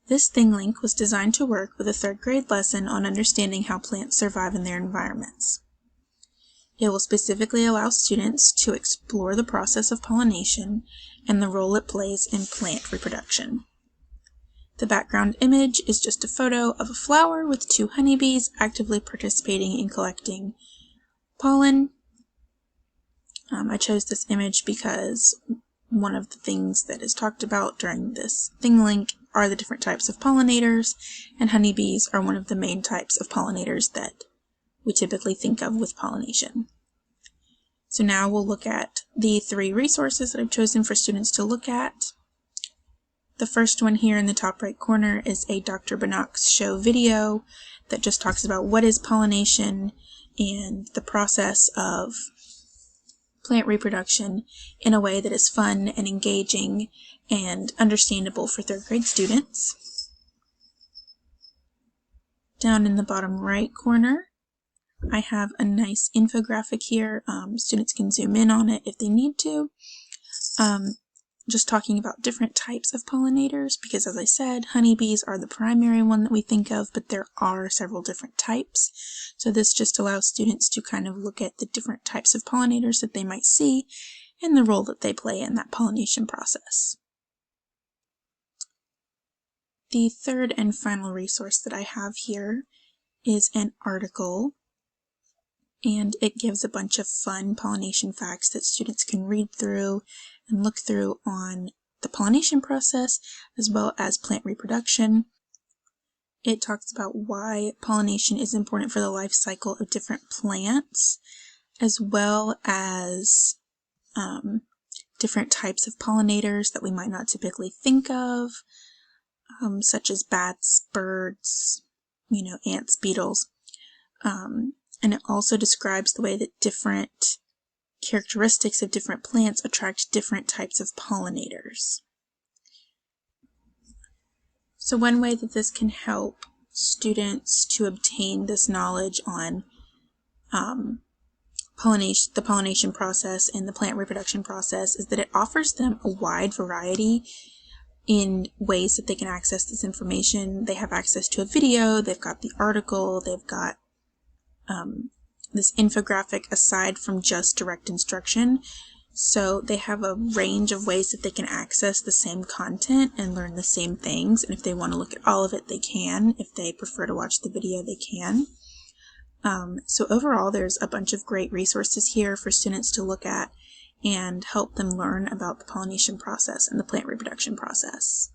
This ThingLink was designed to work with a third grade lesson on understanding how plants survive in their environments. It will specifically allow students to explore the process of pollination and the role it plays in plant reproduction. The background image is just a photo of a flower with 2 honeybees actively participating in collecting pollen. I chose this image because one of the things that is talked about during this ThingLink are the different types of pollinators, and honeybees are one of the main types of pollinators that we typically think of with pollination. So now we'll look at the 3 resources that I've chosen for students to look at. The first one here in the top right corner is a Dr. Banach's show video that just talks about what is pollination and the process of plant reproduction in a way that is fun and engaging and understandable for 3rd grade students. Down in the bottom right corner, I have a nice infographic here. Students can zoom in on it if they need to. Just talking about different types of pollinators, because as I said, honeybees are the primary one that we think of, but there are several different types. So this just allows students to kind of look at the different types of pollinators that they might see and the role that they play in that pollination process. The third and final resource that I have here is an article, and it gives a bunch of fun pollination facts that students can read through and look through on the pollination process as well as plant reproduction. It talks about why pollination is important for the life cycle of different plants, as well as different types of pollinators that we might not typically think of, such as bats, birds, ants, beetles. And it also describes the way that different characteristics of different plants attract different types of pollinators. So one way that this can help students to obtain this knowledge on the pollination process and the plant reproduction process is that it offers them a wide variety in ways that they can access this information. They have access to a video, they've got the article, they've got this infographic aside from just direct instruction. So they have a range of ways that they can access the same content and learn the same things. And if they want to look at all of it, they can. If they prefer to watch the video, they can. So overall, there's a bunch of great resources here for students to look at and help them learn about the pollination process and the plant reproduction process.